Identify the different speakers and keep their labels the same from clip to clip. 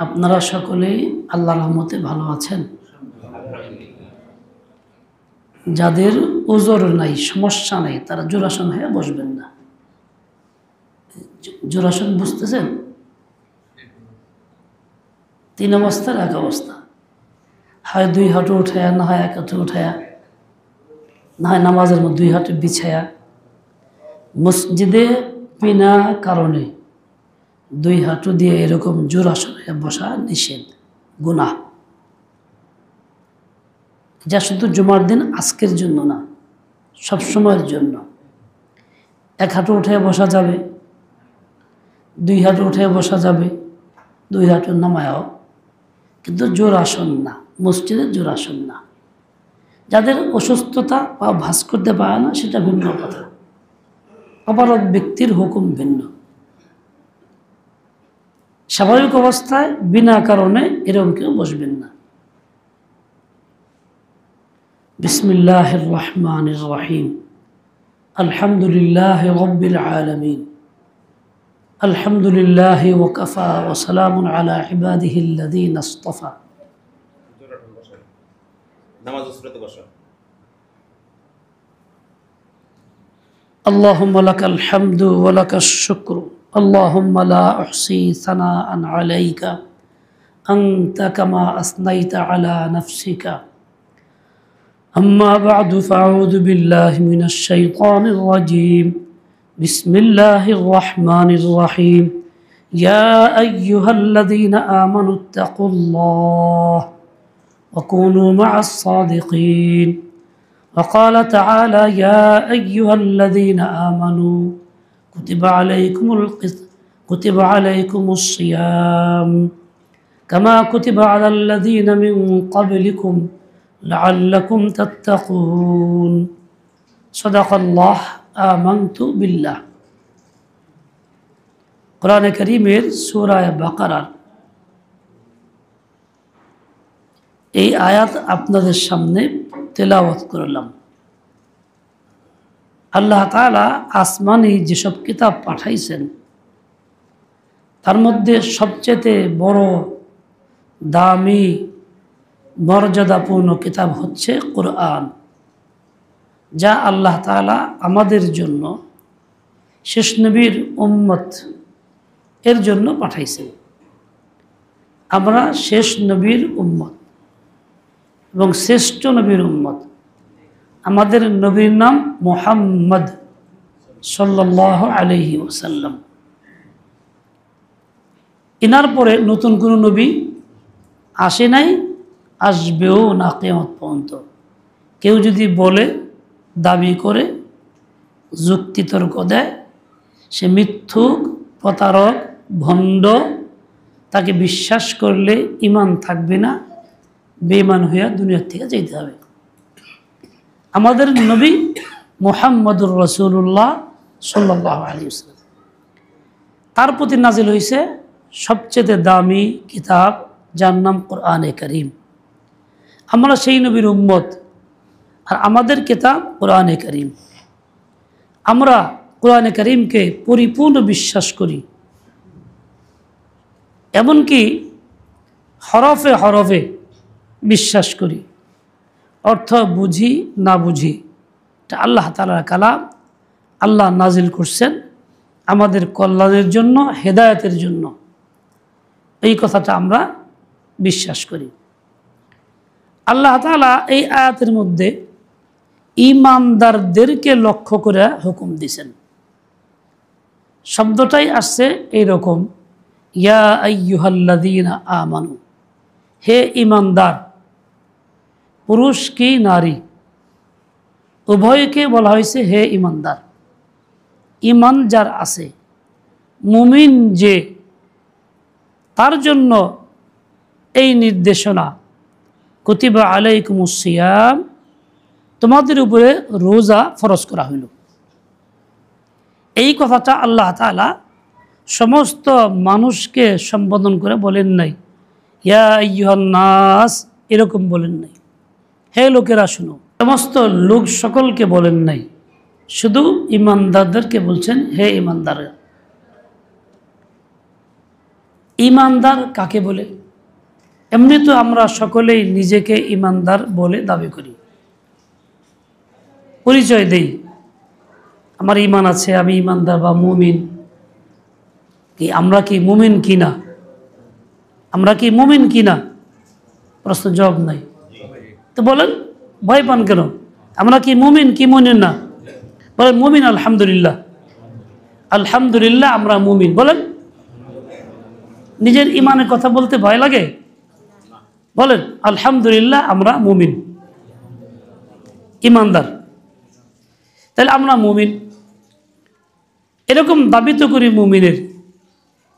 Speaker 1: আপনারা সকলেই আল্লাহর রহমতে ভালো আছেন। যাদের ওজর নাই, সমস্যা নাই, তারা জোড়াসন হয়ে বসবেন না। জোড়াসন বুঝতেছেন? তিন অবস্থার এক অবস্থা, হয় দুই হাঁটু উঠায়া, না হয় এক হাঁটু উঠায়া, না হয় নামাজের মধ্যে দুই হাঁটু বিছায়া। মসজিদে বিনা কারণে দুই হাঁটু দিয়ে এরকম জোড়াসন হয়ে বসা নিষেধ, গুনাহ। যা শুধু জুমার দিন আজকের জন্য না, সব সময়ের জন্য। এক হাঁটু উঠে বসা যাবে, দুই হাঁটু উঠে বসা যাবে, দুই হাঁটু নামায়াও, কিন্তু জোড়াসন না, মসজিদের জোড়াসন না। যাদের অসুস্থতা বা ভাস করতে পারে না, সেটা ভিন্ন কথা। অপারগ ব্যক্তির হুকুম ভিন্ন। স্বাভাবিক অবস্থায় বিনা কারণে এরকম কেউ বসবেন না। বিসমিল্লাহির রহমানির রহিম। আলহামদুলিল্লাহি রাব্বিল আলামিন। আলহামদুলিল্লাহি ওয়া কাফা ওয়া সালামুন আলা ইবাদিহিল্লাযীনা ইসতাফা। আল্লাহুম্মা লাকাল হামদু ওয়া লাকাশ শুকরু। আল্লাহুম্মা লা উহসি সানাআন আলাইকা আনতা কামা আসনাইতা আলা নাফসিকা। أما بعد فأعوذ بالله من الشيطان الرجيم. بسم الله الرحمن الرحيم. يا أيها الذين آمنوا اتقوا الله وكونوا مع الصادقين. وقال تعالى يا أيها الذين آمنوا كتب عليكم الصيام كما كتب على الذين من قبلكم لعلكم تتقون. صدق الله. آمنت بالله. কোরআন কারীমের সূরা বাকারার এই আয়াত আপনাদের সামনে তেলাওয়াত করলাম। আল্লাহ তাআলা আসমানি যেসব কিতাব পাঠাইছেন, তার মধ্যে সবচেয়ে বড়, দামি, মর্যাদাপূর্ণ কিতাব হচ্ছে কোরআন, যা আল্লাহ তাআলা আমাদের জন্য, শেষ নবীর উম্মত এর জন্য পাঠাইছেন। আমরা শেষ নবীর উম্মত এবং শ্রেষ্ঠ নবীর উম্মত। আমাদের নবীর নাম মুহাম্মদ সাল্লাল্লাহু আলাইহি ওয়াসাল্লাম। ইনার পরে নতুন কোনো নবী আসে নাই, আসবেও না কিয়ামত পর্যন্ত। কেউ যদি বলে, দাবি করে, যুক্তিতর্ক দেয়, সে মিথ্যুক, প্রতারক, ভণ্ড। তাকে বিশ্বাস করলে ঈমান থাকবে না, বেঈমান হইয়া দুনিয়ার থেকে যেতে হবে। আমাদের নবী মুহাম্মদুর রাসূলুল্লাহ সাল্লাল্লাহু আলাইহি ওয়াসাল্লাম, তার প্রতি নাজিল হয়েছে সবচেয়ে দামি কিতাব, যার নাম কোরআনে কারীম। আমরা সেই নবীর উম্মত, আর আমাদের কিতাব কোরআনে কারীম। আমরা কোরআনে কারীমকে পরিপূর্ণ বিশ্বাস করি, এমনকি হরফে হরফে বিশ্বাস করি। অর্থ বুঝি না বুঝি, এটা আল্লাহ তাআলার কালাম। আল্লাহ নাজিল করছেন আমাদের কল্যাণের জন্য, হেদায়েতের জন্য। এই কথাটা আমরা বিশ্বাস করি। আল্লাহ তাআলা এই আয়াতের মধ্যে ঈমানদারদেরকে লক্ষ্য করে হুকুম দিয়েছেন। শব্দটাই আসছে এইরকম, ইয়া আইয়ুহাল্লাযীনা আমানু, হে ঈমানদার। পুরুষ কি নারী উভয়কে বলা হয়েছে হে ঈমানদার। ঈমান যার আছে, মুমিন যে, তার জন্য এই নির্দেশনা, কুতিবা আলাইকুমুস সিয়াম, তোমাদের উপরে রোজা ফরজ করা হইল। এই কথাটা আল্লাহ তাআলা সমস্ত মানুষকে সম্বোধন করে বলেন নাই, ইয়া আইয়ুহান নাস, এরকম বলেন নাই, হে লোকেরা শুনো। সমস্ত লোক সকলকে বলেন নাই, শুধু ঈমানদারদেরকে বলছেন হে ঈমানদাররা। ইমানদার কাকে বলে? এমনি তো আমরা সকলেই নিজেকে ইমানদার বলে দাবি করি, পরিচয় দেই, আমার ইমান আছে, আমি ইমানদার বা মুমিন। কি আমরা কি মুমিন কিনা? আমরা কি মুমিন কিনা? প্রশ্ন জবাব নাই। তো বলেন ভয় পান কেন? আমরা কি মুমিন কি মুমিন না? বলেন মুমিন। আলহামদুলিল্লাহ, আলহামদুলিল্লাহ আমরা মুমিন। বলেন নিজের ইমানের কথা বলতে ভয় লাগে? বলেন আলহামদুলিল্লাহ আমরা মুমিন, ইমানদার। তাহলে আমরা মুমিন, এরকম দাবি তো করি মুমিনের,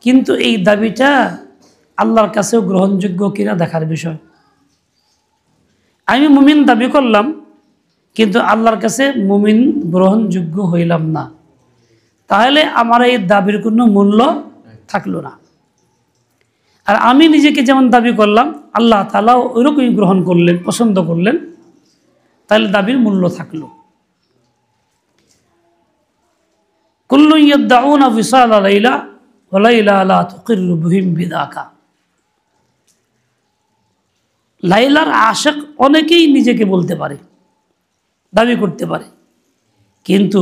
Speaker 1: কিন্তু এই দাবিটা আল্লাহর কাছেও গ্রহণযোগ্য কিনা দেখার বিষয়। আমি মুমিন দাবি করলাম, কিন্তু আল্লাহর কাছে মুমিন গ্রহণযোগ্য হইলাম না, তাহলে আমার এই দাবির কোনো মূল্য থাকলো না। আর আমি নিজেকে যেমন দাবি করলাম, আল্লাহ তাআলাও ওইরকমই গ্রহণ করলেন, পছন্দ করলেন, তাহলে দাবির মূল্য থাকলো। কুল্লু ইয়াদউনা ফিসালা লাইলা ওয়া লাইলা লা তুকিরু বিহিম বিদাকা। লাইলার আশিক অনেকেই নিজেকে বলতে পারে, দাবি করতে পারে, কিন্তু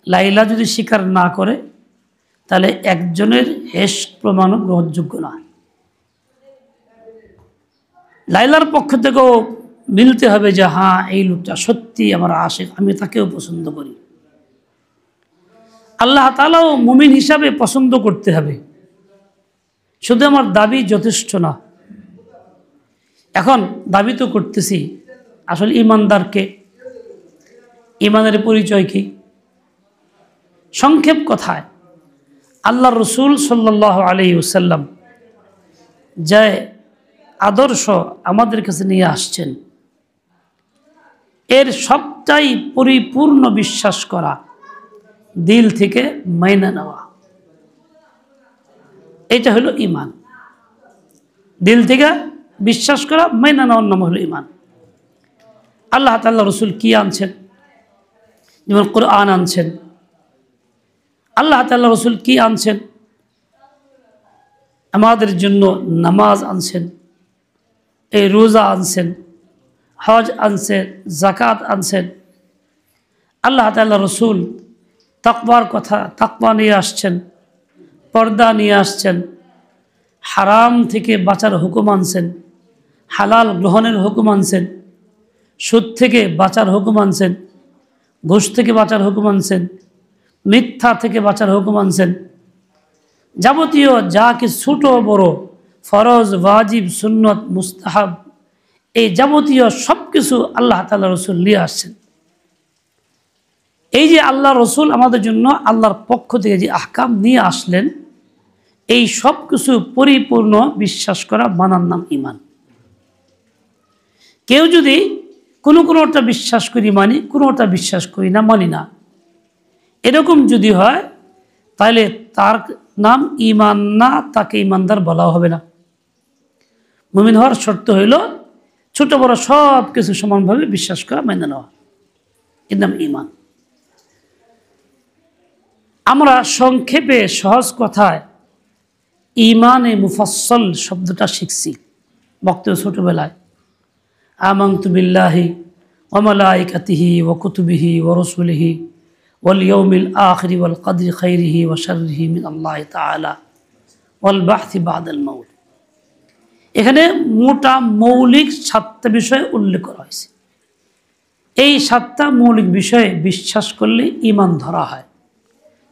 Speaker 1: লাইলা যদি স্বীকার না করে তাহলে একজনের হেস প্রমাণও গ্রহণযোগ্য না। লাইলার পক্ষ থেকেও মিলতে হবে যে হ্যাঁ এই লোকটা সত্যি আমার আশিক, আমি তাকেও পছন্দ করি। আল্লাহ তাআলাও মুমিন হিসাবে পছন্দ করতে হবে, শুধু আমার দাবি যথেষ্ট না। এখন দাবি তো করতেছি, আসলে ইমানদারকে, ইমানের পরিচয় কি? সংক্ষেপ কথায় আল্লাহ রসুল সাল্লাল্লাহু আলাইহি ওয়াসাল্লাম যে আদর্শ আমাদের কাছে নিয়ে আসছেন, এর সবটাই পরিপূর্ণ বিশ্বাস করা, দিল থেকে মাইনা নেওয়া, এটা হলো ইমান। দিল থেকে বিশ্বাস করা, মাইনা নেওয়ার নাম হলো ইমান। আল্লাহ তাআলা রসুল কি আনছেন? যেমন কোরআন আনছেন। আল্লাহ তাআলা রসুল কি আনছেন? আমাদের জন্য নামাজ আনছেন, এই রোজা আনছেন, হজ আনছেন, যাকাত আনছেন। আল্লাহ তাআলা রসুল তাকওয়ার কথা, তাকওয়া নিয়ে আসছেন, পর্দা নিয়ে আসছেন, হারাম থেকে বাঁচার হুকুম আনছেন, হালাল গ্রহণের হুকুম আনছেন, সুদ থেকে বাঁচার হুকুম আনছেন, ঘুষ থেকে বাঁচার হুকুম আনছেন, মিথ্যা থেকে বাঁচার হুকুম আনছেন। যাবতীয় যা কি ছোট বড় ফরজ, ওয়াজিব, সুন্নত, মুস্তাহাব, এই যাবতীয় সব কিছু আল্লাহ তাআলা রসুল নিয়ে আসছেন। এই যে আল্লাহ রসুল আমাদের জন্য আল্লাহর পক্ষ থেকে যে আহকাম নিয়ে আসলেন, এই সব কিছু পরিপূর্ণ বিশ্বাস করা, মানার নাম ইমান। কেউ যদি কোনোটা বিশ্বাস করি মানি, কোনোটা বিশ্বাস করি না মানি না, এরকম যদি হয় তাহলে তার নাম ইমান না, তাকে ইমানদার বলা হবে না। মুমিন হওয়ার শর্ত হইল ছোট বড় সব কিছু সমানভাবে বিশ্বাস করা, মেনে নেওয়া, এর নাম ইমান। আমরা সংক্ষেপে সহজ কথায় ইমানে মুফাসসল শব্দটা শিখছি বক্তব্য ছোটবেলায়। আমানতু বিল্লাহি ওয়া মালাইকাতিহি ওয়া কুতুবিহি ওয়া রাসূলিহি ওয়াল ইয়াউমিল আখির ওয়াল কদরি খাইরিহি ওয়া শাররিহি মিন আল্লাহি তাআলা ওয়াল বাহথি বাদাল মাউত। এখানে মোটা মৌলিক 7টা বিষয় উল্লেখ করা হয়েছে। এই 7টা মৌলিক বিষয়ে বিশ্বাস করলে ঈমান ধরা হয়।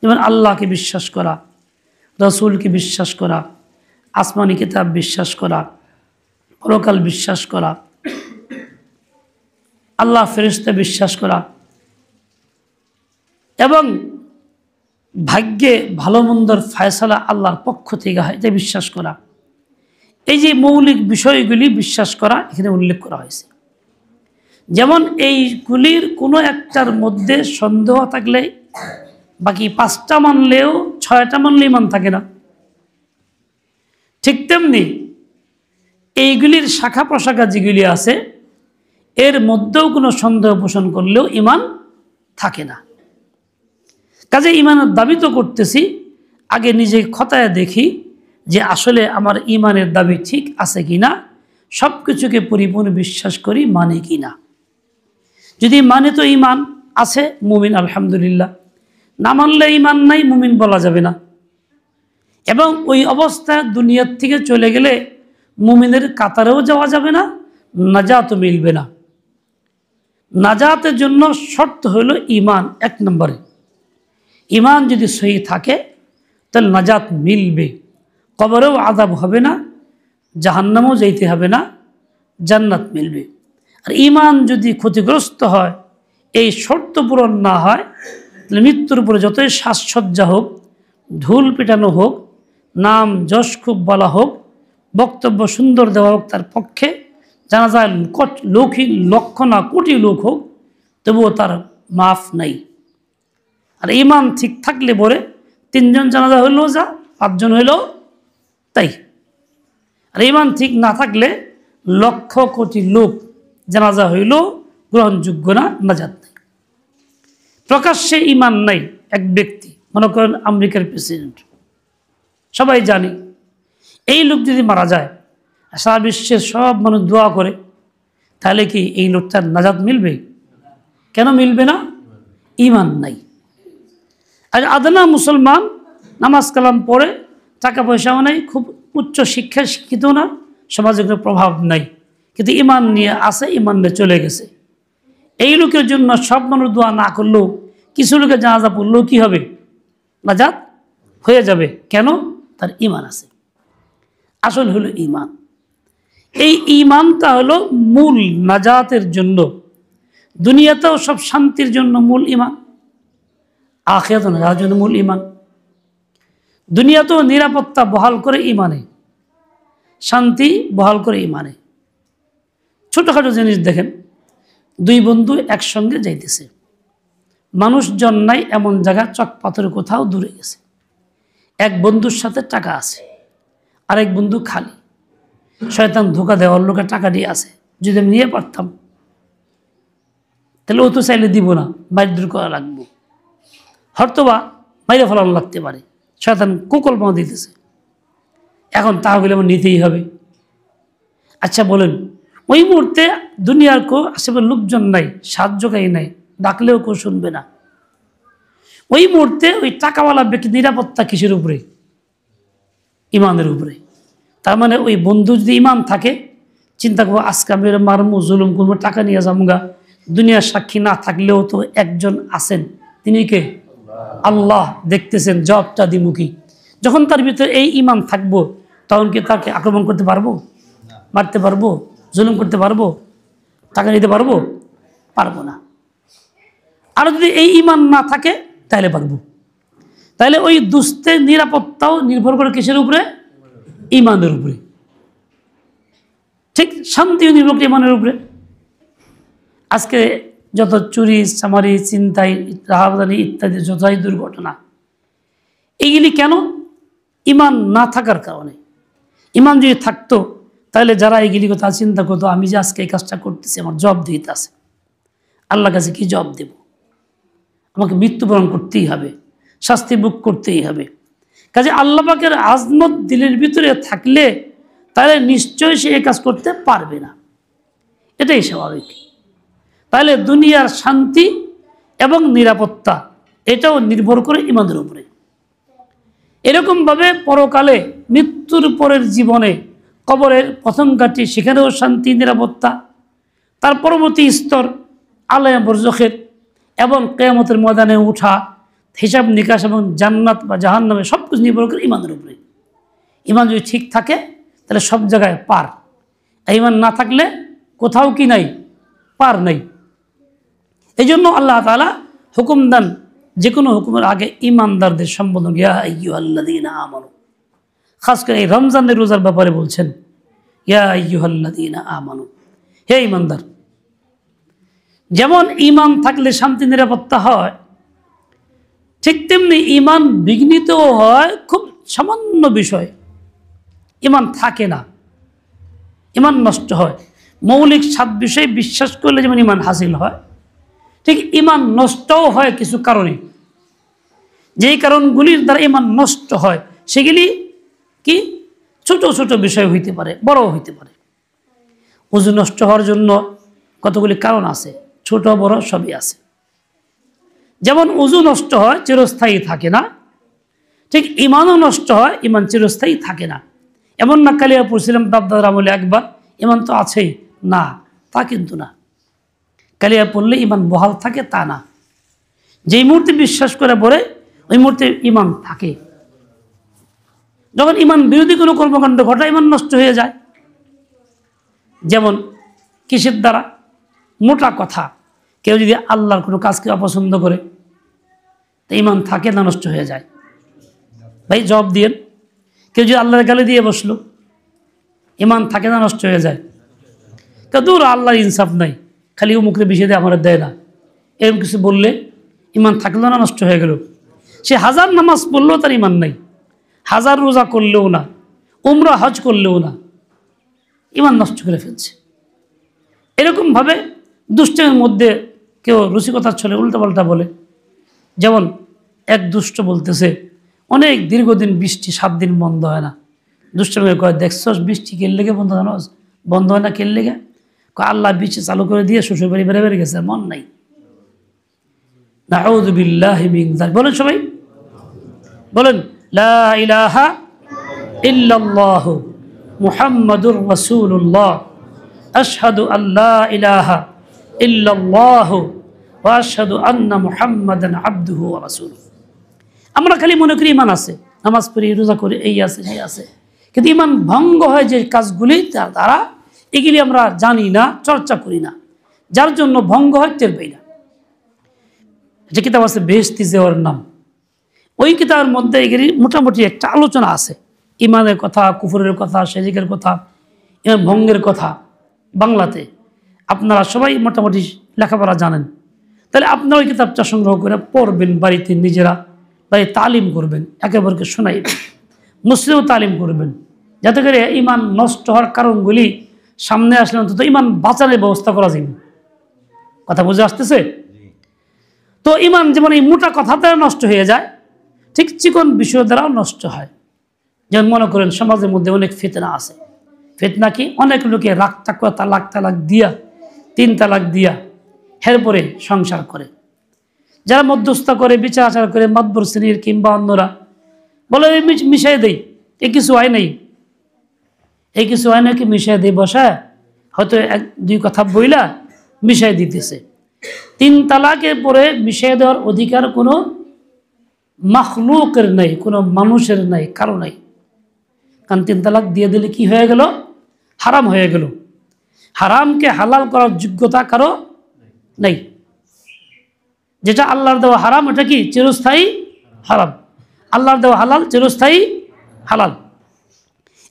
Speaker 1: যেমন আল্লাহকে বিশ্বাস করা, রাসূলকে বিশ্বাস করা, আসমানি কিতাব বিশ্বাস করা, পরকাল বিশ্বাস করা, আল্লাহ ফেরেশতা বিশ্বাস করা, এবং ভাগ্যে ভালো মন্দর ফয়সালা আল্লাহর পক্ষ থেকে হয় এটা বিশ্বাস করা। এই যে মৌলিক বিষয়গুলি বিশ্বাস করা এখানে উল্লেখ করা হয়েছে। যেমন এইগুলির কোনো একটার মধ্যে সন্দেহ থাকলে বাকি 5টা মানলেও 6টা মানলে ইমান থাকে না। ঠিক তেমনি এইগুলির শাখা প্রশাখা যেগুলি আছে এর মধ্যেও কোনো সন্দেহ পোষণ করলেও ইমান থাকে না। কাজে ইমানের দাবি তো করতেছি, আগে নিজেকে খতায় দেখি যে আসলে আমার ইমানের দাবি ঠিক আছে কিনা, সব কিছুকে পরিপূর্ণ বিশ্বাস করি মানে কিনা। যদি মানে তো ইমান আছে, মুমিন আলহামদুলিল্লাহ। না মানলে ইমান নাই, মুমিন বলা যাবে না। এবং ওই অবস্থা দুনিয়ার থেকে চলে গেলে মুমিনের কাতারেও যাওয়া যাবে না, নাজাতও মিলবে না। নাজাতের জন্য শর্ত হলো ইমান। এক নম্বরে ইমান যদি সহি থাকে তাহলে নাজাত মিলবে, কবরেও আযাব হবে না, জাহান্নামেও যাইতে হবে না, জান্নাত মিলবে। আর ইমান যদি ক্ষতিগ্রস্ত হয়, এই শর্ত পূরণ না হয়, তাহলে মৃত্যুর উপরে যতই সাজসজ্জা হোক, ঢোল পিটানো হোক, নাম যশ খুব বলা হোক, বক্তব্য সুন্দর দেওয়া হোক তার পক্ষে, জানাজায় লোকই লক্ষ না কোটি লোক হোক, তবুও তার মাফ নাই। আর ইমান ঠিক থাকলে পরে 3 জন জানাজা হইলেও যা, 5 জন হইলেও তাই। আর ইমান ঠিক না থাকলে লক্ষ কোটি লোক জানাজা হইলেও গ্রহণযোগ্য না, নাজাত নাই। প্রকাশ্যে ইমান নাই এক ব্যক্তি, মনে করেন আমেরিকার প্রেসিডেন্ট, সবাই জানি, এই লোক যদি মারা যায়, সারা বিশ্বের সব মানুষ দোয়া করে, তাহলে কি এই লোকটার নাজাত মিলবে? কেন মিলবে না? ইমান নাই। আর আদনা মুসলমান, নামাজ কালাম পড়ে, টাকা পয়সাও নাই, খুব উচ্চ শিক্ষায় শিক্ষিত না, সমাজে কোনো প্রভাব নাই, কিন্তু ইমান নিয়ে আসে, ইমান নিয়ে চলে গেছে। এই লোকের জন্য সব মানুষ দোয়া না করলেও কিছু লোকের জানাজা পড়লেও কি হবে? নাজাত হয়ে যাবে। কেন? তার ইমান আছে। আসল হলো ইমান। এই ইমানটা হলো মূল নাজাতের জন্য। দুনিয়াতেও সব শান্তির জন্য মূল ইমান, আখিরাতেও নাজাতের জন্য মূল ইমান। দুনিয়াতেও নিরাপত্তা বহাল করে ইমানে, শান্তি বহাল করে ইমানে। ছোটোখাটো জিনিস দেখেন, 2 বন্ধু একসঙ্গে যাইতেছে, মানুষজন নাই এমন জায়গা, চক পাথরে কোথাও দূরে গেছে। এক বন্ধুর সাথে টাকা আছে, আরেক বন্ধু খালি। শয়তান ধোকা দেওয়ার লোকে টাকা দিয়ে আছে, যদি আমি নিয়ে পারতাম তাহলে ও তো চাইলে দিব না, বাইর দূর করা লাগবো, হয়তোবা বাইরে ফলানো লাগতে পারে। শয়তান কুকল্পনা দিতেছে, এখন তাহলে আমার নিতেই হবে। আচ্ছা বলেন, ওই মুহূর্তে দুনিয়ার কেউ আশেপাশে লোকজন নাই, সাহায্যকারী নাই, ডাকলেও কেউ শুনবে না। ওই মুহূর্তে ওই টাকাওয়ালা ব্যক্তি নিরাপত্তা কিসের উপরে? ইমানের উপরে। তার মানে ওই বন্ধু যদি ইমান থাকে, চিন্তা করবো আজকে আমি মারমু, জুলুম করবো, টাকা নিয়ে যামগা, দুনিয়ার সাক্ষী না থাকলেও তো একজন আছেন, তিনি কে? আল্লাহ দেখতেছেন, জবাবটা দিমুখী। যখন তার ভিতরে এই ইমান থাকবো, তখন কি তাকে আক্রমণ করতে পারবো? মারতে পারবো? জুলুম করতে পারবো? টাকা নিতে পারবো? পারবো না। আর যদি এই ইমান না থাকে তাহলে পারবো। তাহলে ওই দুস্থের নিরাপত্তাও নির্ভর করে কিসের উপরে? ইমানের উপরে। ঠিক শান্তিও নির্ভর করে ইমানের উপরে। আজকে যত চুরি চামারি, চিন্তাই, রাহাবানি ইত্যাদি যতই দুর্ঘটনা, এইগুলি কেন? ইমান না থাকার কারণে। ইমান যদি থাকতো তাহলে যারা এইগুলি কথা চিন্তা করতো, আমি যে আজকে এই কাজটা করতেছি, আমার জব দিতে আছে, আল্লাহর কাছে কি জব দেব? আমাকে মৃত্যুবরণ করতেই হবে, শাস্তি ভোগ করতেই হবে। কাজে আল্লাহ পাকের আজমত দিলের ভিতরে থাকলে তাহলে নিশ্চয়ই সে এই কাজ করতে পারবে না, এটাই স্বাভাবিক। তাহলে দুনিয়ার শান্তি এবং নিরাপত্তা এটাও নির্ভর করে ইমানের উপরে। এরকমভাবে পরকালে মৃত্যুর পরের জীবনে কবরের প্রথম ঘাটি, সেখানেও শান্তি নিরাপত্তা। তার পরবর্তী স্তর আলায়া বরজখের এবং কিয়ামতের ময়দানে উঠা, হিসাব নিকাশ এবং জান্নাত বা জাহান্নামে সব কিছু নির্ভর করে ইমানের উপরে। ইমান যদি ঠিক থাকে তাহলে সব জায়গায় পার, ইমান না থাকলে কোথাও কি নাই? পার নাই। এই জন্য আল্লাহ তাআলা হুকুম দেন, যে কোনো হুকুমের আগে ইমানদারদের সম্বোধন, ইয়া আইয়ুহাল্লাযীনা আমানু। খাস করে এই রমজানের রোজার ব্যাপারে বলছেন, ইয়া আইয়ুহাল্লাযীনা আমানু, হে ইমানদার। যেমন ইমান থাকলে শান্তি নিরাপত্তা হয়, ঠিক তেমনি ইমান বিঘ্নিত হয় খুব সামান্য বিষয়। ইমান থাকে না, ইমান নষ্ট হয়। মৌলিক 7 বিষয়ে বিশ্বাস করলে যেমন ইমান হাসিল হয়, ঠিক ইমান নষ্টও হয় কিছু কারণে। যেই কারণগুলির দ্বারা ইমান নষ্ট হয় সেগুলি কি ছোট ছোট বিষয় হইতে পারে, বড় হইতে পারে। ওযু নষ্ট হওয়ার জন্য কতগুলি কারণ আছে, ছোট বড় সবই আছে। যেমন ওযু নষ্ট হয়, চিরস্থায়ী থাকে না, ঠিক ইমানও নষ্ট হয়, ইমান চিরস্থায়ী থাকে না। এমন না কালিয়া পড়ছিলাম বাপদাদার আমলে একবার, ইমান তো আছেই, না, তা কিন্তু না। কালিয়া পড়লে ইমান বহাল থাকে তা না। যেই মুহূর্তে বিশ্বাস করে পড়ে ওই মুহূর্তে ইমান থাকে। যখন ইমান বিরোধী কোনো কর্মকাণ্ড ঘটায় ইমান নষ্ট হয়ে যায়। যেমন কিসের দ্বারা? মোটা কথা। কেউ যদি আল্লাহর কোনো কাজকে অপছন্দ করে তো ইমান থাকে না নষ্ট হয়ে যায়? ভাই জবাব দিয়েন। কেউ যদি আল্লাহর গালি দিয়ে বসলো, ইমান থাকে না নষ্ট হয়ে যায়? তো দূর, আল্লাহর ইনসাফ নাই, খালি মুখে বিষয় দিয়ে আমার দেয় না, এরকম কিছু বললে ইমান থাকলো না নষ্ট হয়ে গেল। সে হাজার নামাজ পড়লেও তার ইমান নাই, হাজার রোজা করলেও না, উমরা হজ করলেও না, ইমান নষ্ট করে ফেলছে। এরকমভাবে দুষ্টের মধ্যে কেউ রসিকতার ছলে উল্টাপাল্টা বলে। যেমন এক দুষ্ট বলতেছে অনেক দীর্ঘদিন বৃষ্টি 7 দিন বন্ধ হয় না। দুষ্টমের কয়, দেখছস বৃষ্টি কেন লেগে বন্ধ হয় না, বন্ধ হয় না কেন লেগে? আল্লাহ বৃষ্টি চালু করে দিয়ে শ্বশুর বাড়ি বেড়ে বেড়ে গেছে, মন নাই। নাউযু বিল্লাহি মিন যালিক। বলেন সবাই, বলেন লা ইলাহা ইল্লাল্লাহ মুহাম্মাদুর রাসূলুল্লাহ আশহাদু আল্লা ইলাহা ইল্লাল্লাহ ওয়া আশহাদু আন্না মুহাম্মাদান আবদুহু ওয়া রাসূলুহু। আমরা খালি মনে করি ইমান আছে, নামাজ পড়ি, রোজা করি, এই আছে এই আছে, কিন্তু ইমান ভঙ্গ হয় যে কাজগুলি তার দ্বারা, এগুলি আমরা জানি না, চর্চা করি না, যার জন্য ভঙ্গ হয় টের পাই না। যে কিতাব আছে বেহেশতি জেওয়ার নাম, ওই কিতাবের মধ্যে এগুলি মোটামুটি একটা আলোচনা আছে, ইমানের কথা, কুফরের কথা, শিরকের কথা, ইমান ভঙ্গের কথা। বাংলাতে আপনারা সবাই মোটামুটি লেখাপড়া জানেন, তাহলে আপনারা ওই কিতাবটা সংগ্রহ করে পড়বেন, বাড়িতে নিজেরা বাড়ি তালিম করবেন, একেবারে শোনাইবেন, মুসলিমও তালিম করবেন, যাতে করে ইমান নষ্ট হওয়ার কারণগুলি সামনে আসলে অন্তত ইমান বাঁচানোর ব্যবস্থা করা যাবে। কথা বুঝে আসতেছে? তো ইমান যেমন এই মোটা কথা দ্বারা নষ্ট হয়ে যায়, ঠিক চিকন বিষয় দ্বারাও নষ্ট হয়। যেমন মনে করেন সমাজের মধ্যে অনেক ফিতনা আছে। ফিতনা কি? অনেক লোকে তালাক দিয়া, 3 তালাক দিয়া এরপরে সংসার করে। যারা মধ্যস্থতা করে, বিচার আচার করে, মাতবর শ্রেণীর কিংবা অন্যরা বলে মিশাই দেই, এই কিছু হয় নাই, এই কিছু হয় নাকি মিশাই দেই, বসায় হয়তো 1-2 কথা বইলা মিশাই দিতেছে। 3 তালাকের পরে মিশাই দেওয়ার অধিকার কোনো মাখলুকের নাই, কোনো মানুষের নাই, কারো নাই। কারণ 3 তালাক দিয়ে দিলে কি হয়ে গেল? হারাম হয়ে গেল। হারামকে হালাল করার যোগ্যতা কারো নেই। যেটা আল্লাহর দেওয়া হারাম, ওটা কি চিরস্থায়ী হারাম। আল্লাহর দেওয়া হালাল চিরস্থায়ী হালাল।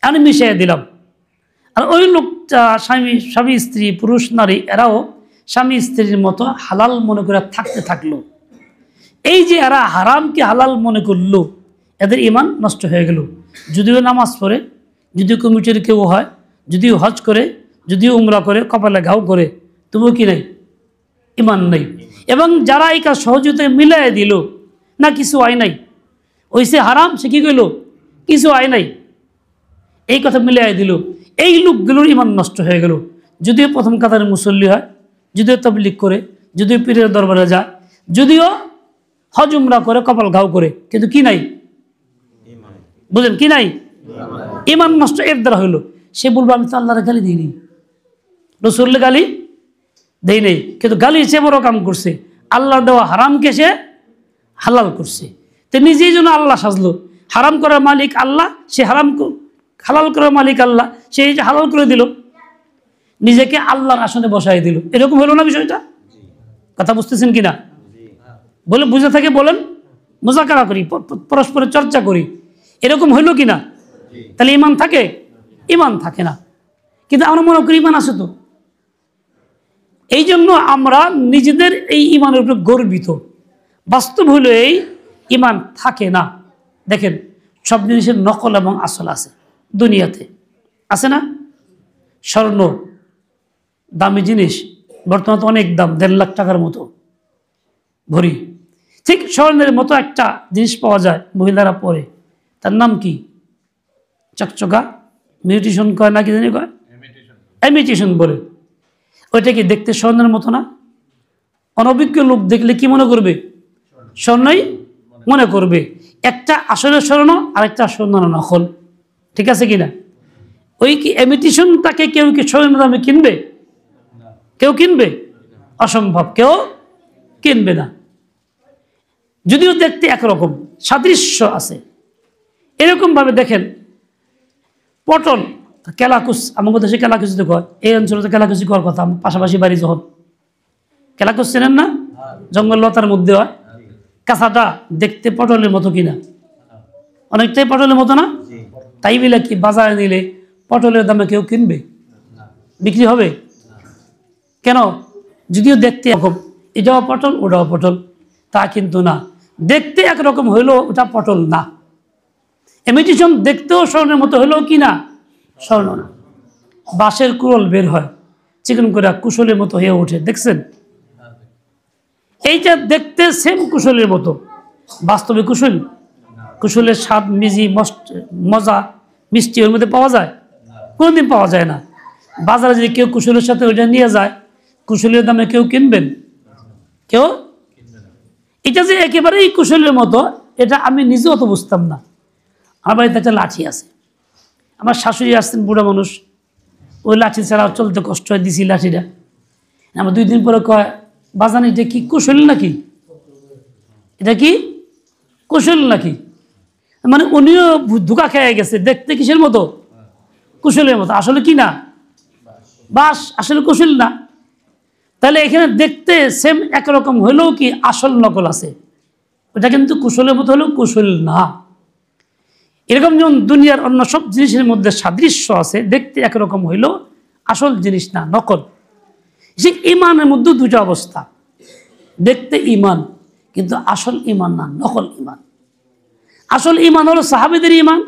Speaker 1: আমি মিশিয়ে দিলাম। আর ওই লোকটা স্বামী স্ত্রী, পুরুষ নারী, এরাও স্বামী স্ত্রীর মতো হালাল মনে করে থাকতে থাকলো। এই যে এরা হারামকে হালাল মনে করলো, এদের ইমান নষ্ট হয়ে গেল। যদিও নামাজ পড়ে, যদিও কমিটির কেউ হয়, যদিও হজ করে, যদিও উমরা করে, কপালে ঘাও করে, তবুও কি নাই? ইমান নেই। এবং যারা এই কাজ সহযোগিতায় মিলাই দিল, না কিছু আয় নাই, ওইসে হারাম, সে কি কইল? কিছু আয় নাই, এই কথা মিলাই দিল, এই লোকগুলোর ইমান নষ্ট হয়ে গেল। যদিও প্রথম কাতারে মুসল্লি হয়, যদিও তাবলীগ করে, যদিও পীরের দরবারে যায়, যদিও হজ উমরা করে, কপাল ঘাও করে, কিন্তু কি নাই? বুঝলেন কি নাই? ইমান নষ্ট এর দ্বারা হইল। সে বলবো আমি তো আল্লাহর গালি দিইনি, রসুলের গালি দেই নেই, কিন্তু গালি সে বড় কাম করছে, আল্লাহর দেওয়া হারামকে সে হালাল করছে। তো নিজেই জন্য আল্লাহ সাজলো। হারাম করার মালিক আল্লাহ, সে হালাল করার মালিক আল্লাহ, সে হালাল করে দিল, নিজেকে আল্লাহর আসনে বসাই দিল। এরকম হলো না বিষয়টা? কথা বুঝতেছেন কিনা? বলে বুঝে থাকে বলেন, মুজাকারা করি, পরস্পরের চর্চা করি, এরকম হইল কিনা? তাহলে ইমান থাকে? ইমান থাকে না। কিন্তু আমরা মনে করি ইমান আছে তো। এই জন্য আমরা নিজেদের এই ইমানের উপরে গর্বিত। বাস্তব হলো এই ইমান থাকে না। দেখেন, সব জিনিসের নকল এবং আসল আছে দুনিয়াতে, আছে না? স্বর্ণ দামি জিনিস, বর্তমানে অনেক দাম, 1.5 লাখ টাকার মতো ভরি। ঠিক স্বর্ণের মতো একটা জিনিস পাওয়া যায়, মহিলারা পরে, তার নাম কি? চকচকা, মিউটেশন কয় না কি জানি কয়, ইমিটেশন বলে। ওইটা কি দেখতে স্বর্ণের মতো না? অনভিজ্ঞ লোক দেখলে কি মনে করবে? স্বর্ণই মনে করবে। একটা আসলে স্বর্ণ আর একটা স্বর্ণ নকল, ঠিক আছে কিনা? ওই কি ইমিটেশনটাকে কেউ কি স্বর্ণের দামে কিনবে? কেউ কিনবে? অসম্ভব, কেউ কিনবে না। যদিও দেখতে একরকম, সাদৃশ্য আছে। এরকম ভাবে দেখেন পটল, কেলাকুচ, আমাদের দেশে কেলাকুচি তো কয়, এই অঞ্চলে তো কেলাকুচি করার কথা। পাশাপাশি বাড়ি যখন, কেলাকুচ চেনেন না? জঙ্গল লতার মধ্যে হয়, কাঁচাটা দেখতে পটলের মতো কিনা? অনেকটাই পটলের মতো না? তাই বলে কি বাজারে নিলে পটলের দামে কেউ কিনবে? বিক্রি হবে? কেন? যদিও দেখতে এরকম, এটাও পটল ওটাও পটল, তা কিন্তু না। দেখতে একরকম হইলেও ওটা পটল না। ইমিটেশন দেখতেও স্বর্ণের মতো হইলেও কি না? স্বর্ণ না। বাঁশের কুড়োল বের হয় চিকন করে, কুশলের মতো হয়ে ওঠে, দেখছেন? এইটা দেখতে সেম কুশলের মতো, বাস্তবে কুশল? কুশলের স্বাদ, মিজি, মজা, মিষ্টি ওর মধ্যে পাওয়া যায়? কোনোদিন পাওয়া যায় না। বাজারে যদি কেউ কুশলের সাথে ওইটা নিয়ে যায়, কুশলের দামে কেউ কিনবেন? কেউ? এটা যে একেবারেই কুশলের মতো, এটা আমি নিজেও তো বুঝতাম না। আমার বাড়িতে একটা লাঠি আছে, আমার শাশুড়ি আসছেন, বুড়া মানুষ, ওই লাঠি ছাড়া চলতে কষ্ট হয়, দিছি লাঠিটা। আমার 2 দিন পরে কয়, বাজান এটা কি কুশল নাকি? এটা কি কুশল নাকি? মানে উনিও ধোঁকা খেয়ে গেছে, দেখতে কিসের মতো? কুশলের মতো। আসলে কি না? বাস, আসলে কুশল না। তাহলে এখানে দেখতে সেম একরকম হইলেও কি আসল নকল আছে? ওটা কিন্তু কুশলের মতো হলেও কুশল না। এরকম যেমন দুনিয়ার অন্য সব জিনিসের মধ্যে সাদৃশ্য আছে, দেখতে একরকম হইলেও আসল জিনিস না, নকল। ঠিক ইমানের মধ্যে 2টা অবস্থা, দেখতে ইমান কিন্তু আসল ইমান না, নকল ইমান। আসল ইমান হলো সাহাবীদের ইমান,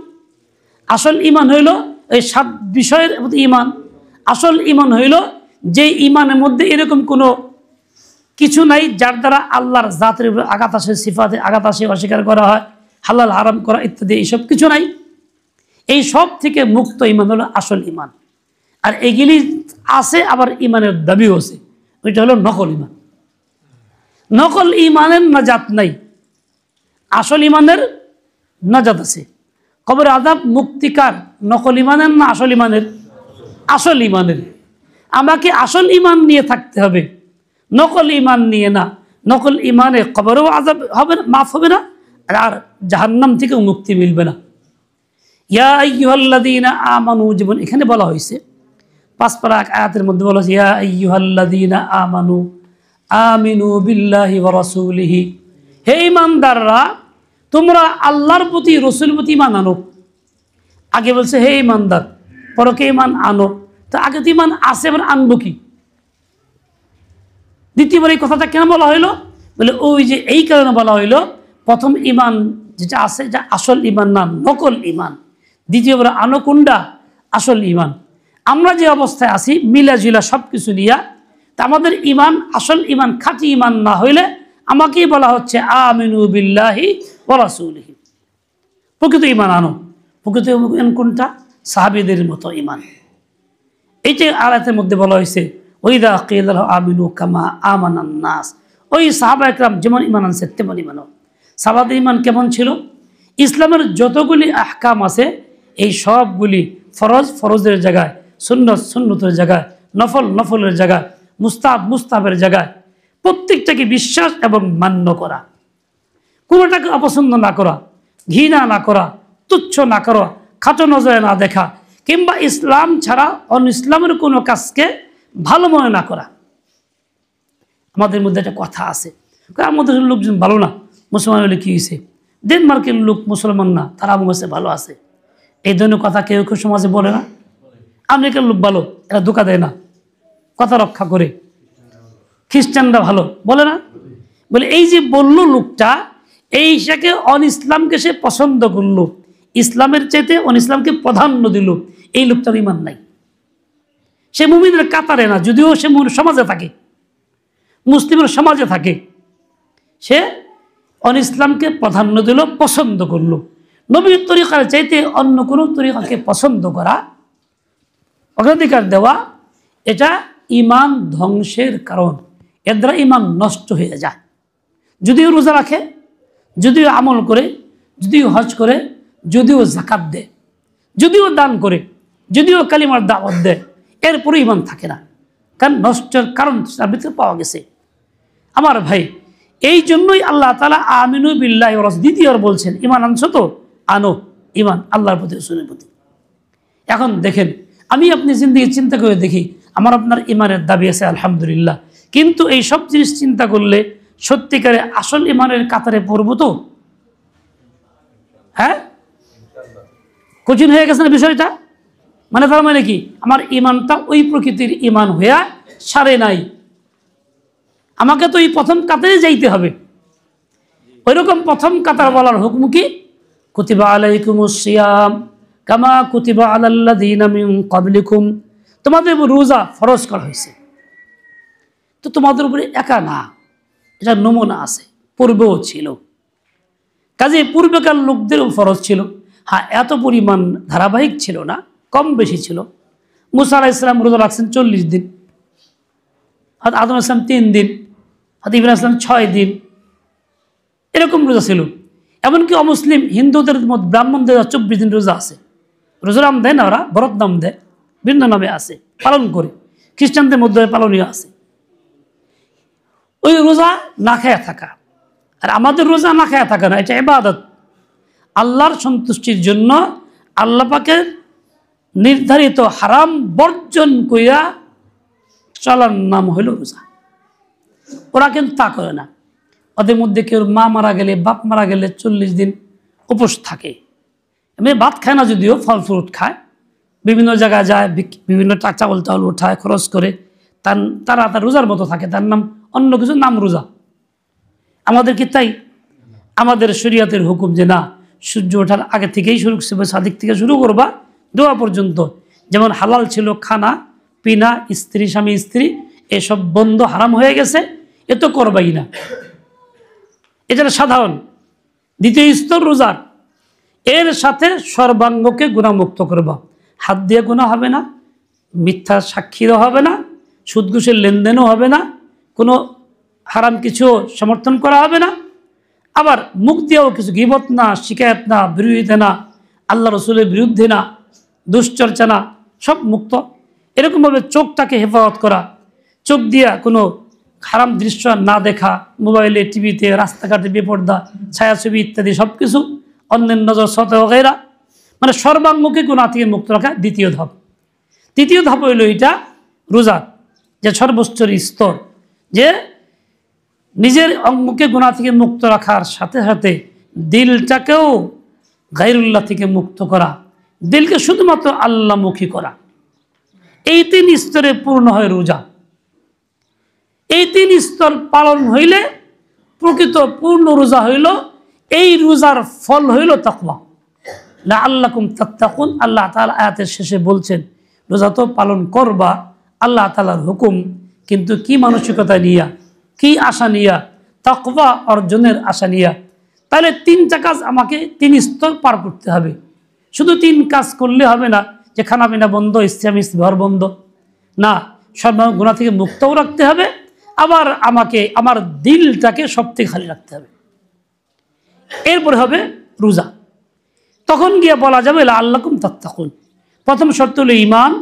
Speaker 1: আসল ইমান হইল এই 7 বিষয়ের ইমান। আসল ইমান হইল যে ইমানের মধ্যে এরকম কোনো কিছু নাই যার দ্বারা আল্লাহর জাতের উপর আঘাত আসে, সিফাতে আঘাত আসে, অস্বীকার করা হয়, হালাল হারাম করা ইত্যাদি, এইসব কিছু নাই। এই সব থেকে মুক্ত ইমান হলো আসল ইমান। আর এগুলি আছে, আবার ইমানের দাবিও আছে, ওইটা হলো নকল ইমান। নকল ইমানের নাজাত নাই, আসল ইমানের নাজাত আছে। কবর আযাব মুক্তিকার নকল ইমানের না আসল ইমানের? আসল ইমানের। আমাকে আসল ইমান নিয়ে থাকতে হবে, নকল ইমান নিয়ে না। নকল ইমানে কবরেও আযাব হবে না, মাফ হবে না, আর জাহান্নাম থেকেও মুক্তি মিলবে না। ইয়া আইয়ুহাল্লাযীনা আমানু, যেমন এখানে বলা হয়েছে 5 পারা আয়াতের মধ্যে বলা হয়েছে, ইয়া আইয়ুহাল্লাযীনা আমানু আমিনু বিল্লাহি ওয়া রাসূলিহি, হে ঈমানদাররা তোমরা আল্লাহর প্রতি, রসুলের প্রতি ঈমান আনো। আগে বলছে হে ঈমানদার, পরকে ঈমান আনো। তো আগে তো ঈমান আছে, এবার আনবো কি? দ্বিতীয়বার এই কথাটা কেন বলা হইলো? বলে ওই যে এই কারণে বলা হইলো, প্রথম ঈমান যেটা আছে যা আসল ঈমান না, নকল ঈমান। দ্বিতীয়বার আনো কোনটা? আসল ঈমান। আমরা যে অবস্থায় আছি মিলাজিলা সব কিছু নিয়া, তা আমাদের ঈমান আসল ঈমান, খাঁটি ঈমান না হইলে আমাকেই বলা হচ্ছে আমিনু বিল্লাহি ওয়া রাসূলিহি, প্রকৃত ঈমান আনো। প্রকৃত ঈমান কোনটা? সাহাবীদের মতো ঈমান। এইটা আয়াতের মধ্যে বলা হয়েছে, ওয়াইদা কিলা লাহু আমিনু কামা আমানান নাস, ওই সাহাবা একরাম যেমন ঈমান আনছে তেমন ঈমান আনো। সাহাবাদের ঈমান কেমন ছিল? ইসলামের যতগুলি আহকাম আছে এই সবগুলি ফরজ ফরজের জায়গায়, সুন্নত সুন্নতের জায়গায়, নফল নফলের জায়গায়, মুস্তাহাব মুস্তাহাবের জায়গায়, প্রত্যেকটাকে বিশ্বাস এবং মান্য করা, কোনোটাকে অপছন্দ না করা, ঘৃণা না করা, তুচ্ছ না করা, খাটো নজরে না দেখা, কিংবা ইসলাম ছাড়া অন্য ইসলামের কোনো কাজকে ভালো মনে না করা। আমাদের মধ্যে একটা কথা আছে, আমাদের লোকজন ভালো না, মুসলমান হলে কী হয়েছে? ডেনমার্কের লোক মুসলমান না, তারা আমার কাছে ভালো আছে, এই ধরনের কথা কেউ কেউ সমাজে বলে না। আমেরিকার লোক ভালো, এরা ধোঁকা দেয় না, কথা রক্ষা করে। খ্রিস্টানরা ভালো বলে না? বলে এই যে বললো লোকটা, এই ইসাকে অন ইসলামকে সে পছন্দ করলো, ইসলামের চাইতে অন ইসলামকে প্রাধান্য দিল, এই লোকটার ঈমান নাই। সে মুমিনের কাতারে না, যদিও সে সমাজে থাকে, মুসলিমের সমাজে থাকে, সে অন ইসলামকে প্রাধান্য দিল, পছন্দ করলো। নবীর তরিকার চাইতে অন্য কোনো তরিকাকে পছন্দ করা, অগ্রাধিকার দেওয়া, এটা ঈমান ধ্বংসের কারণ। এর দ্বারা ঈমান নষ্ট হয়ে যায়। যদিও রোজা রাখে, যদিও আমল করে, যদিও হজ করে, যদিও যাকাত দেয়, যদিও দান করে, যদিও কালিমার দাওয়াত দেয়, এরপরে ঈমান থাকে না। কারণ নষ্টের কারণ তার ভিতরে পাওয়া গেছে। আমার ভাই, এই জন্যই আল্লাহ তাআলা আমিনু বিল্লাহি ওয়া রাসূলিহি দ্বিতীয়বার বলছেন, ঈমান আনছো তো, আনো ঈমান আল্লাহর প্রতি, রাসূলের প্রতি। এখন দেখেন, আমি আপনি জিন্দেগি চিন্তা করে দেখি, আমার আপনার ঈমানের দাবি আছে আলহামদুলিল্লাহ, কিন্তু এই সব জিনিস চিন্তা করলে সত্যিকারে আসল ঈমানের কাতারে পড়বো তো? হ্যাঁ, কঠিন হয়ে গেছে না বিষয়টা? মানে তার মানে কি, আমার ঈমানটা ওই প্রকৃতির ঈমান হইয়া সারে নাই। আমাকে তো এই প্রথম কাতারে যাইতে হবে। ওইরকম প্রথম কাতার বলার হুকুম কি? কুতিবা আলাইকুমুস সিয়াম কামা কুতিবা আলাল্লাযীনা মিন ক্বাবলিকুম, তোমাদের উপর রোজা ফরজ করা হয়েছে। তো তোমাদের উপরে একা না, এটা নমুনা আছে, পূর্বেও ছিল। কাজে পূর্বেকার লোকদেরও ফরজ ছিল। হ্যাঁ, এত পরিমাণ ধারাবাহিক ছিল না, কম বেশি ছিল। মুসা আলাইহিস সালাম রোজা রাখছেন 40 দিন, হযরত আদম আলাইহিস সালাম 3 দিন, হযরত ইব্রাহিম আলাইহিস সালাম 6 দিন, এরকম রোজা ছিল। এমনকি অমুসলিম হিন্দুদের মধ্যে ব্রাহ্মণদের 24 দিন রোজা আছে। রোজার নাম দেয় না, ওরা বরত নাম দেয়, ভিন্ন নামে আছে, পালন করে। খ্রিস্টানদের মধ্যে পালনীয় আছে। ওই রোজা না খায়া থাকা, আর আমাদের রোজা না খায়া থাকা না, এটা ইবাদত। আল্লাহর সন্তুষ্টির জন্য আল্লাহ পাকের নির্ধারিত হারাম বর্জন কইরা চলার নাম হইল রোজা। ওরা কিন্তু তা করে না। ওদের মধ্যে কেউ মা মারা গেলে, বাপ মারা গেলে 40 দিন উপোস থাকে। এমনি ভাত খায় না, যদিও ফল ফ্রুট খায়, বিভিন্ন জায়গায় যায়, বিভিন্ন চাউল টাউল উঠায়, খরচ করে, তারা তার রোজার মতো থাকে। তার নাম অন্য কিছু, নাম রোজা। আমাদের কি তাই? আমাদের শরীয়তের হুকুম যে না, সূর্য ওঠার আগে থেকেই শুরু, সাদিক থেকে শুরু করবা দোয়া পর্যন্ত। যেমন হালাল ছিল খানা পিনা, স্ত্রী স্বামী স্ত্রী, এসব বন্ধ, হারাম হয়ে গেছে, এ তো করবাই না। এটা সাধারণ দ্বিতীয় স্তর রোজার। এর সাথে সর্বাঙ্গকে গুণামুক্ত করবা। হাত দিয়ে গুনাহ হবে না, মিথ্যা সাক্ষীরও হবে না, সুদ ঘুষের লেনদেনও হবে না, কোনো হারাম কিছু সমর্থন করা হবে না। আবার মুখ দিয়েও কিছু গীবত না, শিকায়ত না, বিরোধিতা না, আল্লাহ রসুলের বিরুদ্ধে না, দুশ্চর্চা না, সব মুক্ত। এরকমভাবে চোখটাকে হেফাজত করা, চোখ দিয়া কোনো হারাম দৃশ্য না দেখা, মোবাইলে, টিভিতে, রাস্তাঘাটে বেপর্দা, ছায়াছবি ইত্যাদি সব কিছু, অন্যের নজর সতে বগেরা, মানে সর্বাঙ্গকে গুনাহ থেকে মুক্ত রাখা দ্বিতীয় ধাপ। তৃতীয় ধাপ হইল এটা রোজার, যে সর্বোচ্চ স্তর, যে নিজের অঙ্গকে গুনাহ থেকে মুক্ত রাখার সাথে সাথে দিলটাকেও গায়রুল্লাহ থেকে মুক্ত করা, দিলকে শুধুমাত্র আল্লাহমুখী করা। এই 3 স্তরে পূর্ণ হয় রোজা। এই 3 স্তর পালন হইলে প্রকৃত পূর্ণ রোজা হইল। এই রোজার ফল হইল তাকওয়া, লাআল্লাকুম তাত্তাকুন। আল্লাহ তাআলা আয়াতের শেষে বলছেন, রোজা তো পালন করবা, আল্লাহ তাআলার হুকুম, কিন্তু কি মানসিকতা নিয়া, কি আশা নিয়া? তাকওয়া অর্জনের আশা নিয়া। তাহলে 3টা কাজ আমাকে 3 স্তর পার করতে হবে। শুধু 3 কাজ করলে হবে না, যে খানা পিনা বন্ধ, স্ত্রী ঘর বন্ধ না, সব গুনাহ থেকে মুক্তও রাখতে হবে, আবার আমাকে আমার দিলটাকে সব থেকে খালি রাখতে হবে। এরপরে হবে রোজা। তখন গিয়ে বলা যাবে লাআল্লাকুম তাত্তাকুন। প্রথম শর্ত হলো ঈমান,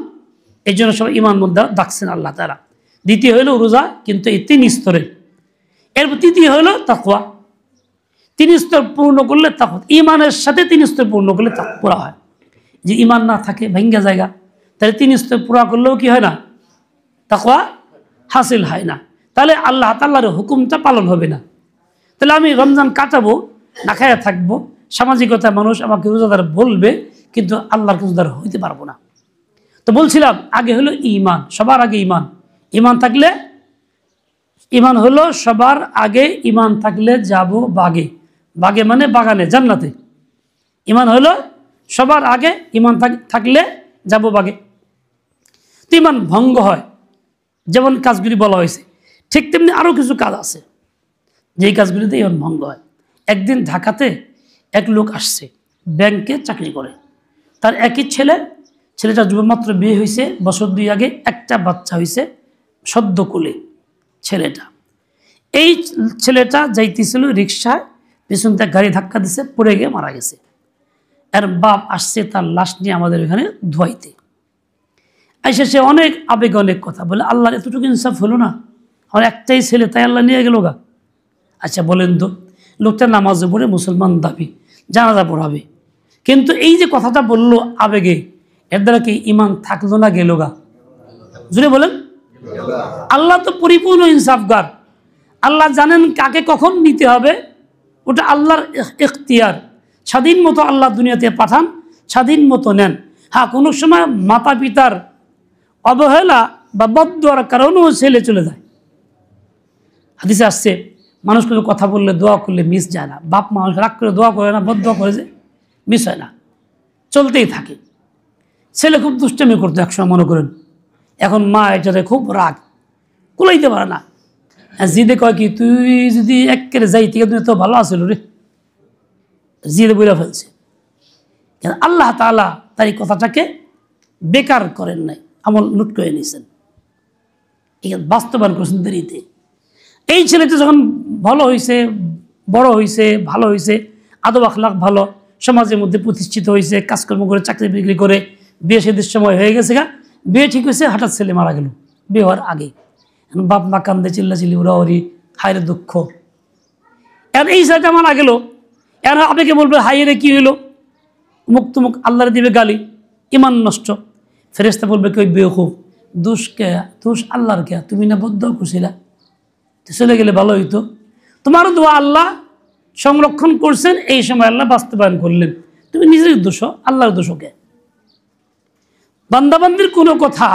Speaker 1: এই জন্য সব ঈমান মধ্যে ডাকছেন আল্লাহ তাআলা। দ্বিতীয় হলো রোজা, কিন্তু এই 3 স্তরের। এরপর তৃতীয় হলো তাকওয়া। 3 স্তর পূর্ণ করলে তাকওয়া, ঈমানের সাথে 3 স্তর পূর্ণ করলে পুরা হয়। যে ঈমান না থাকে, ভাঙ্গা জায়গা, তাহলে 3 স্তর পুরা করলেও কি হয় না? তাকওয়া হাসিল হয় না। তাহলে আল্লাহ তাআলার হুকুমটা পালন হবে না। তাহলে আমি রমজান কাটাবো, না খায়া থাকবো, সামাজিকতা মানুষ আমাকে রোজাদার বলবে, কিন্তু আল্লাহর রোজাদার হইতে পারবো না। তো বলছিলাম আগে হলো ঈমান, সবার আগে ঈমান। ঈমান থাকলে, ঈমান হলো সবার আগে, ঈমান থাকলে যাব বাগে। বাগে মানে বাগানে, জান্নাতে। ঈমান হলো সবার আগে, ঈমান থাকলে যাব বাগে। তো ঈমান ভঙ্গ হয় যেমন কাজগুলি বলা হয়েছে, ঠিক তেমনি আরও কিছু কাজ আছে যেই কাজগুলিতে ঈমান ভঙ্গ হয়। একদিন ঢাকাতে এক লোক আসছে, ব্যাংকে চাকরি করে। তার একই ছেলে, ছেলেটা যুবমাত্র বিয়ে হয়েছে, বছর 2 আগে একটা বাচ্চা হয়েছে সদ্য কোলে ছেলেটা। এই ছেলেটা যাইতেছিল রিক্সায়, পেছন থেকে গাড়ি ধাক্কা দিছে, পড়ে গিয়ে মারা গেছে। এর বাপ আসছে তার লাশ নিয়ে আমাদের এখানে ধোয়াইতে। এসে সে অনেক আবেগ অনেক কথা বলে, আল্লাহর এতটুকু ইনসাফ হলো না, আমার একটাই ছেলে, তাই আল্লাহ নিয়ে গেল গা। আচ্ছা বলেন তো, লোকটা নামাজে পড়ে মুসলমান দাবি, জানাজা পড়াবে, কিন্তু এই যে কথাটা বললো আবেগে, এর দ্বারা কি ইমান থাকলো না গেল গা? জুড়ে বলেন। আল্লাহ তো পরিপূর্ণ ইনসাফগার, আল্লাহ জানেন কাকে কখন নিতে হবে, ওটা আল্লাহর ইখতিয়ার। স্বাধীন মতো আল্লাহ দুনিয়াতে পাঠান, স্বাধীন মতো নেন। হ্যাঁ, কোনো সময় মাতা পিতার অবহেলা বা বদদোয়ার কারণেও ছেলে চলে যায়। হাদিসে আসছে, মানুষ কোনো কথা বললে দোয়া করলে মিস যায় না। বাপ মা রাগ করে দোয়া করে না, বদদোয়া করে যে মিস হয় না, চলতেই থাকে। ছেলে খুব দুষ্টামি করতো একসময় মনে করেন, এখন মা এটাতে খুব রাগ, কুলাইতে পারে না। জিদে কয় কি, তুই যদি একেবারে যাইতে তুমি তো ভালো আছিল রে, জিদে বইলা ফেলছে। আল্লাহ তাআলা তার এই কথাটাকে বেকার করেন নাই, আমল লুট করে নিয়েছেন, বাস্তবায়ন করেছেন দেরিতে। এই ছেলেটা যখন ভালো হয়েছে, বড় হয়েছে, ভালো হয়েছে, আদব আখলাক ভালো, সমাজের মধ্যে প্রতিষ্ঠিত হয়েছে, কাজকর্ম করে চাকরি বিক্রি করে বিয়ে সেদির সময় হয়ে গেছে গা, বিয়ে ঠিক হয়েছে, হঠাৎ ছেলে মারা গেল বিয়ে হওয়ার আগে। বাপ মা কান্দে, চিল্লাচিল্লি, উড়াউড়ি, হায়রে দুঃখ। এখন এই ছেলেটা মারা গেল, এখন আপনাকে বলবে হাইরে কি হইলো, মুখ তুমুক আল্লাহরে দিবে গালি, ইমান নষ্ট। ফেরেশতা বলবে কি, ওই বেওকুফ, দোষ কে, দোষ আল্লাহর কে, তুমি না বদ্ধ করছিলা, চলে গেলে ভালো হইতো। তোমারও দোয়া আল্লাহ সংরক্ষণ করছেন, এই সময় আল্লাহ বাস্তবায়ন করলেন, তুমি নিজের দোষ, আল্লাহর দোষকে। বান্দাবান্দির কোনো কথা,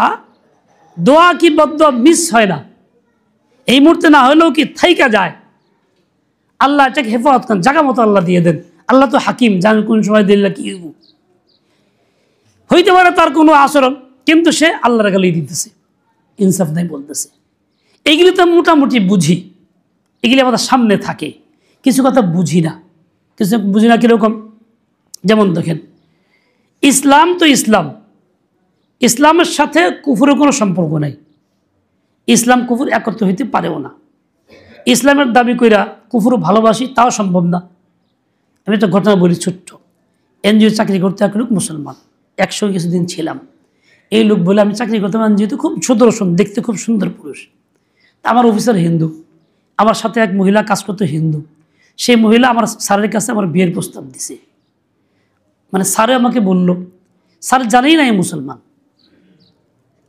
Speaker 1: দোয়া কি বদদোয়া মিস হয় না, এই মুহূর্তে না হলেও কি থাইকা যায়। আল্লাহ এটাকে হেফাজত করেন, জায়গা মতো আল্লাহ দিয়ে দেন। আল্লাহ তো হাকিম, জানেন কোন সময় দিল্লা কি হইতে পারে তার কোনো আচরণ, কিন্তু সে আল্লাহর গালি দিতেছে, ইনসাফ নাই বলতেছে। এইগুলি তো মোটামুটি বুঝি, এগুলি আমাদের সামনে থাকে, কিছু কথা বুঝি না। কিছু বুঝি না কীরকম, যেমন দেখেন, ইসলাম তো ইসলাম, ইসলামের সাথে কুফুরের কোনো সম্পর্ক নাই। ইসলাম কুফুর একত্র হইতে পারেও না। ইসলামের দাবি কইরা কুফুর ভালোবাসি, তাও সম্ভব না। আমি একটা ঘটনা বলি ছোট্ট। এনজিও চাকরি করতে এক লোক মুসলমান, একসঙ্গে কিছুদিন ছিলাম। এই লোক বলে, আমি চাকরি করতাম এনজিওতে, খুব সুদর্শন, দেখতে খুব সুন্দর পুরুষ। আমার অফিসার হিন্দু, আমার সাথে এক মহিলা কাজ করতো হিন্দু। সেই মহিলা আমার স্যারের কাছে আমার বিয়ের প্রস্তাব দিছে। মানে স্যারে আমাকে বলল, স্যার জানেই না আমি মুসলমান,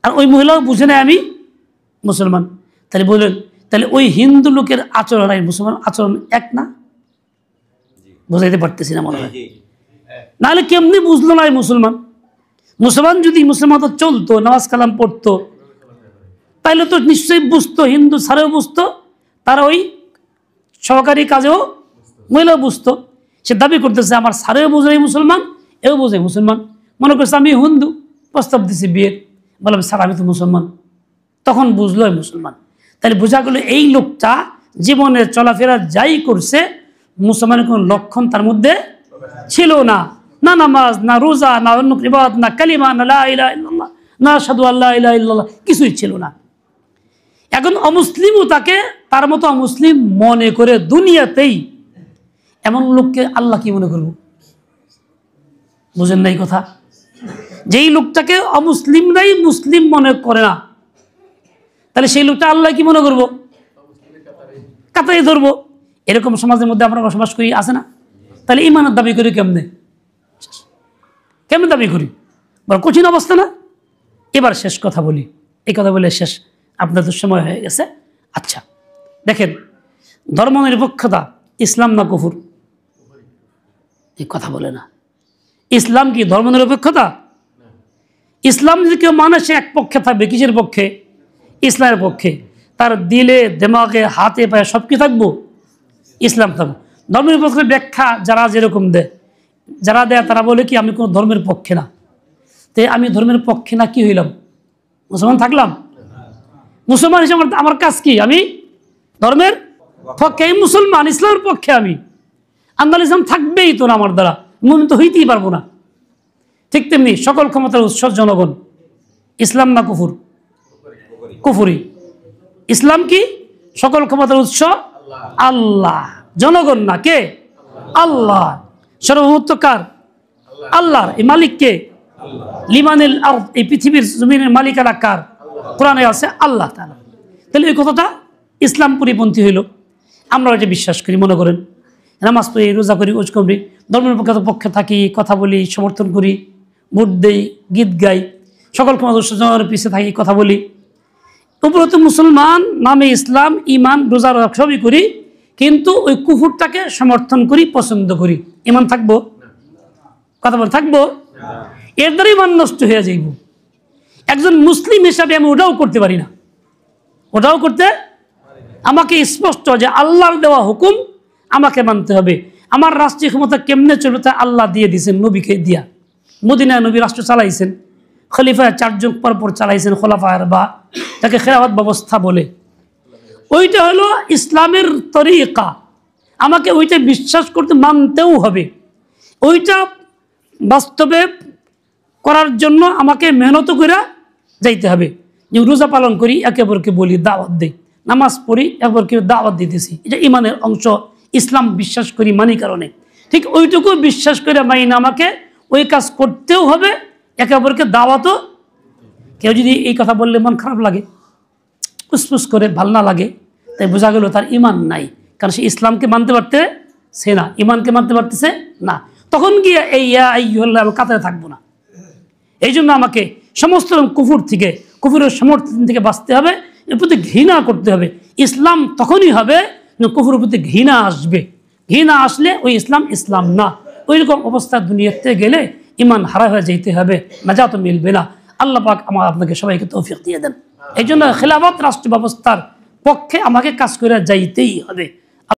Speaker 1: আর ওই মহিলাও বুঝে না আমি মুসলমান। তাহলে বললেন, তাহলে ওই হিন্দু লোকের আচরণ আর মুসলমান আচরণ এক না? বোঝাইতে পারতেছি না মনে হয়, নাহলে কেমনি বুঝলো না মুসলমান? মুসলমান যদি মুসলমান তো চলতো, নামাজ কালাম পড়তো, তাইলে তো নিশ্চয়ই বুঝতো, হিন্দু স্যারেও বুঝতো, তারা ওই সহকারী কাজেও মহিলাও বুঝতো। সে দাবি করতেছে আমার স্যারেও বোঝাই মুসলমান, এও বোঝাই মুসলমান। মনে করছে আমি হিন্দু, প্রস্তাব দিছি বিয়ের, বললাম স্যার আমি তো মুসলমান। তখন বুঝলো মুসলমান। তাহলে বোঝা গেল এই লোকটা জীবনে চলাফেরা যাই করছে, মুসলমানের কোনো লক্ষণ তার মধ্যে ছিল না। না নামাজ, না রোজা, না অন্য ইবাদত, না কালিমা, না লা ইলাহা ইল্লাল্লাহ, না আশহাদু আল্লা ইলাহা ইল্লাল্লাহ, কিছুই ছিল না। এখন অমুসলিমও তাকে তার মতো অমুসলিম মনে করে দুনিয়াতেই, এমন লোককে আল্লাহ কি মনে করব? বুঝেন নাই কথা? যেই লোকটাকে অমুসলিমরাই মুসলিম মনে করে না, তাহলে সেই লোকটা আল্লাহ কি মনে করবো? কাতারে ধরবো। এরকম সমাজের মধ্যে আমরা বসবাস করি, আছে না? তাহলে ইমানের দাবি করি কেমনে? কেমনে দাবি করি? বড় কঠিন অবস্থা না? এবার শেষ কথা বলি, এই কথা বলে শেষ, আপনাদের সময় হয়ে গেছে। আচ্ছা দেখেন, ধর্মনিরপেক্ষতা ইসলাম না কুফর? এই কথা বলে না। ইসলাম কি ধর্মনিরপেক্ষতা? ইসলাম যদি কেউ মানে সে এক পক্ষে থাকবে, কিসের পক্ষে? ইসলামের পক্ষে। তার দিলে, দেমাগে, হাতে, পায়ে সব কি থাকবো? ইসলাম থাকবো। ধর্মনিরপেক্ষতার ব্যাখ্যা যারা যেরকম দেয়, যারা দেয় তারা বলে কি আমি কোনো ধর্মের পক্ষে না। তো আমি ধর্মের পক্ষে না কি হইলাম? মুসলমান থাকলাম? মুসলমান হিসেবে আমার কাজ কি? আমি ধর্মের পক্ষে, মুসলমান, ইসলামের পক্ষে। আমি আন্দোলন ইসলাম থাকবেই তো না আমার দ্বারা, মুমিন তো হইতেই পারবো না। ঠিক তেমনি সকল ক্ষমতার উৎস জনগণ। ইসলাম না কুফুর? কুফুরি। ইসলাম কি? সকল ক্ষমতার উৎস আল্লাহ, জনগণ না। কে? আল্লাহ। সর্বভৌমত্ব কার? আল্লাহর। এই মালিক কে? লিমানিল আরদ, এই পৃথিবীর জমিনের মালিকানা কার? কোরআনে আছে আল্লাহ তাআলা। তাহলে এই কথাটা ইসলাম পরিপন্থী হইল। আমরা যে বিশ্বাস করি, মনে করেন নামাজ পড়ি, রোজা করি, ওয়াজ করি, ধর্মের পক্ষে থাকি, কথা বলি, সমর্থন করি, ভোট দেই, গীত গাই, সকল ক্ষমতার পিছিয়ে থাকি, কথা বলি, উপরত মুসলমান নামে ইসলাম, ইমান, রোজা সবই করি, কিন্তু ওই কুফুরটাকে সমর্থন করি, পছন্দ করি। ইমান থাকবো? কথা বল, থাকবো? এর দ্বারা ইমান নষ্ট হয়ে যাইব। একজন মুসলিম হিসাবে আমি ওটাও করতে পারি না। ওটাও করতে আমাকে স্পষ্ট যে আল্লাহর দেওয়া হুকুম আমাকে মানতে হবে। আমার রাষ্ট্রীয় ক্ষমতা কেমনে চলবে তা আল্লাহ দিয়ে দিয়েছেন নবীকে দিয়া। মদিনায় নবী রাষ্ট্র চালাইছেন, খলিফায় 4 যুগ পর চালাইছেন, খোলাফায়ের বা তাকে খেলাফত ব্যবস্থা বলে। ওইটা হলো ইসলামের তরিকা। আমাকে ওইটা বিশ্বাস করতে, মানতেও হবে। ওইটা বাস্তবে করার জন্য আমাকে মেহনত করে যাইতে হবে। যে রোজা পালন করি, একে অপরকে বলি, দাওয়াত দিই, নামাজ পড়ি, একে দাওয়াত দিতেছি, এটা ইমানের অংশ। ইসলাম বিশ্বাস করি, মানি কারণে। ঠিক ওইটুকু বিশ্বাস করে মানি না, আমাকে ওই কাজ করতেও হবে, একে অপরকে দাওয়াতও। কেউ যদি এই কথা বললে মন খারাপ লাগে, ফুসফুস করে ভাল না লাগে, তাই বোঝা গেল তার ইমান নাই। কারণ সে ইসলামকে মানতে পারতেছে না, ইমানকে মানতে পারতেছে না। তখন গিয়ে এই আমি কাতারে থাকবো না। এই জন্য আমাকে সমস্ত কুফুর থেকে, কুফুরের সমর্থন থেকে বাঁচতে হবে, এর প্রতি ঘৃণা করতে হবে। ইসলাম তখনই হবে কুফুরের প্রতি ঘৃণা আসবে। ঘৃণা আসলে ওই ইসলাম না। ওই রকম অবস্থা দুনিয়াতে গেলে ইমান হারা হয়ে যেতে হবে, নাজাত মিলবে না। আল্লাহ পাক আপনাকে সবাইকে তৌফিক দিয়ে দেন। এই জন্য খেলাফত রাষ্ট্র ব্যবস্থার পক্ষে আমাকে কাজ করে যাইতেই হবে।